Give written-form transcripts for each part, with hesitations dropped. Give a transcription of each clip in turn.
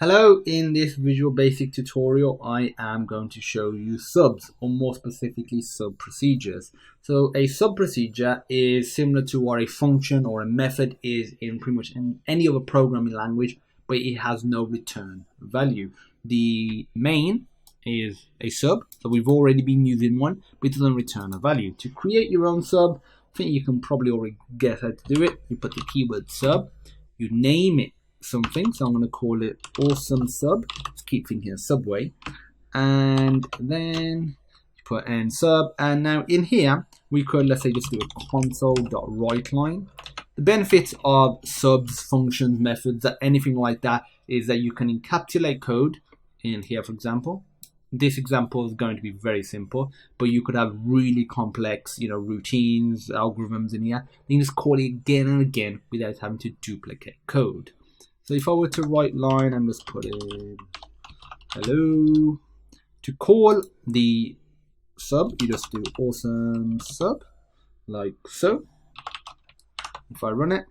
Hello, in this Visual Basic tutorial I am going to show you subs, or more specifically sub procedures. So a sub procedure is similar to what a function or a method is in pretty much any other programming language, but it has no return value. The main is a sub, so we've already been using one, but it doesn't return a value. To create your own sub, I think you can probably already guess how to do it. You put the keyword sub, you name it something, so I'm going to call it awesome sub. Just keep thinking of Subway, and then put n sub, and now in here we could, let's say, just do a console.writeLine. The benefits of subs, functions, methods, anything like that is that you can encapsulate code in here. For example, this example is going to be very simple, but you could have really complex, routines, algorithms in here. You can just call it again and again without having to duplicate code. So if I were to write line and just put in hello, to call the sub, you just do awesome sub, like so. If I run it,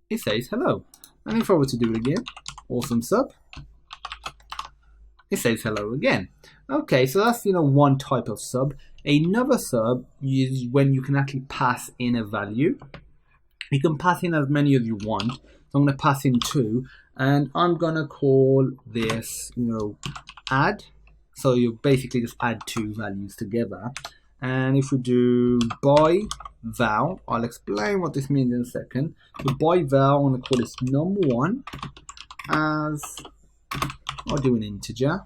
it says hello. And if I were to do it again, awesome sub, it says hello again. Okay, so that's one type of sub. Another sub is when you can actually pass in a value. You can pass in as many as you want. So I'm going to pass in 2, and I'm going to call this, add. So you basically just add 2 values together. And if we do by val, I'll explain what this means in a second. So by val, I'm going to call this num1 as, I'll do an integer.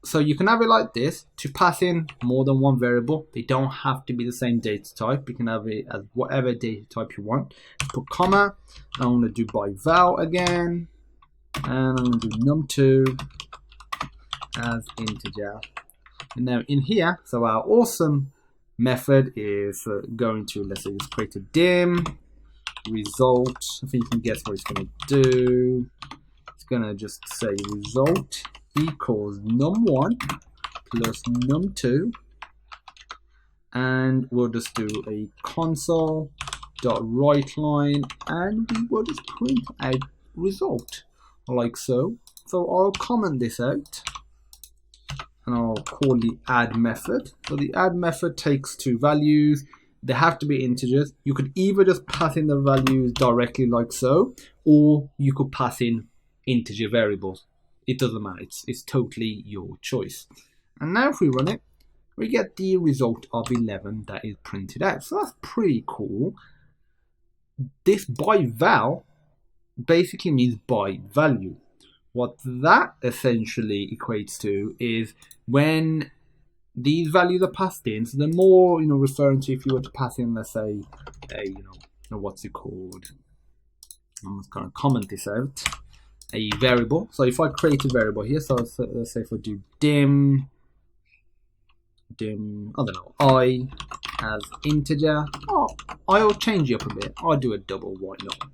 So you can have it like this to pass in more than one variable. They don't have to be the same data type. You can have it as whatever data type you want. Put comma, and I'm going to do by val again, and I'm going to do num2 as integer. And now in here, so our awesome method is going to, let's say, just create a dim result. I think you can guess what it's going to do. It's going to just say result equals num1 plus num2, and we'll just do a console.writeLine, and we will just print out result like so. So I'll comment this out, and I'll call the add method. So the add method takes 2 values. They have to be integers. You could either just pass in the values directly like so, or you could pass in integer variables. It doesn't matter, it's totally your choice. And now if we run it, we get the result of 11 that is printed out. So that's pretty cool. This by val basically means by value. What that essentially equates to is when these values are passed in, so the more, referring to if you were to pass in, let's say, a, what's it called? I'm just going to comment this out. A variable. So if I create a variable here, so let's say if I do dim, I don't know, I as integer, I'll change it up a bit. I'll do a double, why not?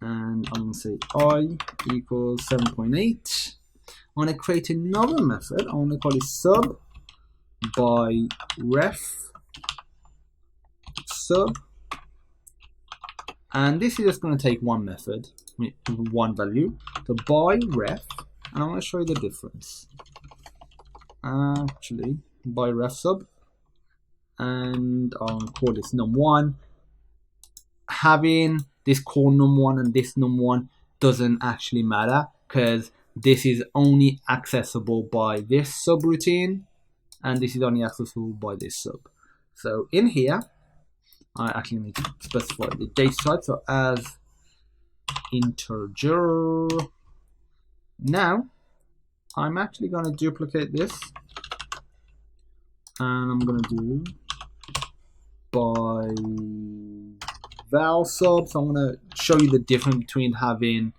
And I'm going to say I equals 7.8. I'm going to create another method. I'm going to call it sub by ref sub. And this is just going to take one method, one value, so by ref, and I'm going to show you the difference. Actually, by ref sub, and I'll call this num1. Having this call num1 and this num1 doesn't actually matter, because this is only accessible by this subroutine, and this is only accessible by this sub. So in here, I actually need to specify the data type, so as integer. Now I'm actually going to duplicate this, and I'm going to do by val sub. So I'm going to show you the difference between having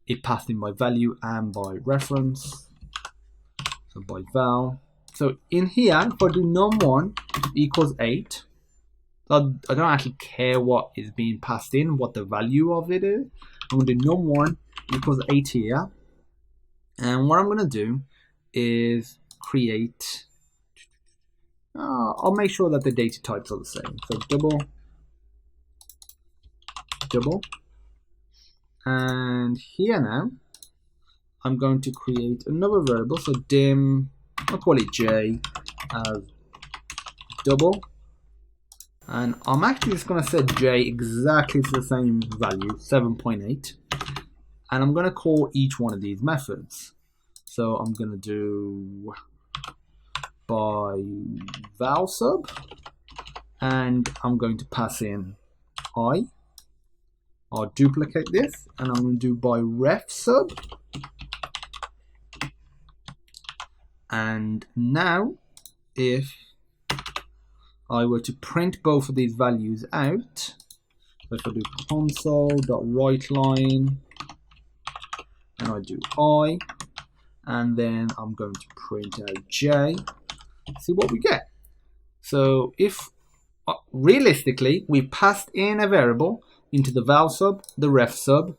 it passed in by value and by reference. So by val. So in here, if I do num1 equals 8, I don't actually care what is being passed in, what the value of it is. I'm going to do num1 equals 8 here. And what I'm going to do is create, I'll make sure that the data types are the same. So double, And here now, I'm going to create another variable. So dim, I'll call it j as double. And I'm actually just going to set j exactly to the same value, 7.8. And I'm going to call each one of these methods. So I'm going to do by val sub, and I'm going to pass in I. I'll duplicate this, and I'm going to do by ref sub. And now, if I were to print both of these values out, if I do console.writeLine, and I do I, and then I'm going to print out j, see what we get. So if realistically we passed in a variable into the val sub, the ref sub,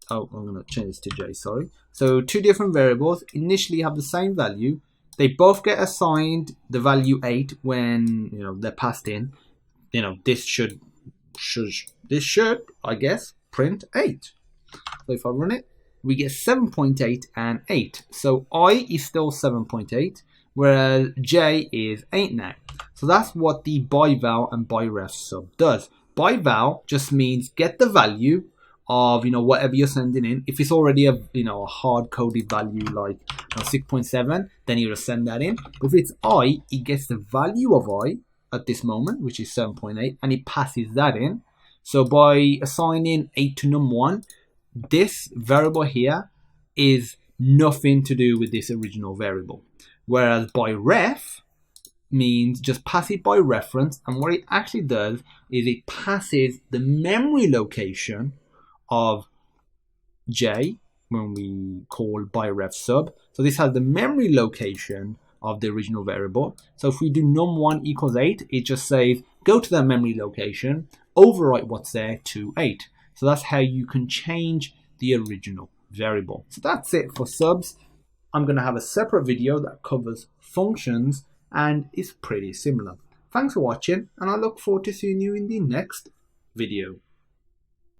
oh, I'm going to change this to j, sorry. So two different variables initially have the same value. They both get assigned the value 8 when they're passed in. This should I guess print 8. So if I run it, we get 7.8 and 8. So I is still 7.8, whereas j is 8 now. So that's what the by val and by ref sub does. By val just means get the value of whatever you're sending in. If it's already a hard coded value like 6.7, then you just send that in. But if it's I, it gets the value of I at this moment, which is 7.8, and it passes that in. So by assigning 8 to num1, this variable here is nothing to do with this original variable. Whereas by ref means just pass it by reference, and what it actually does is it passes the memory location of j when we call by ref sub. So this has the memory location of the original variable. So if we do num1 equals 8, it just says go to that memory location, overwrite what's there to 8. So that's how you can change the original variable. So that's it for subs. I'm going to have a separate video that covers functions, and it's pretty similar. Thanks for watching, and I look forward to seeing you in the next video.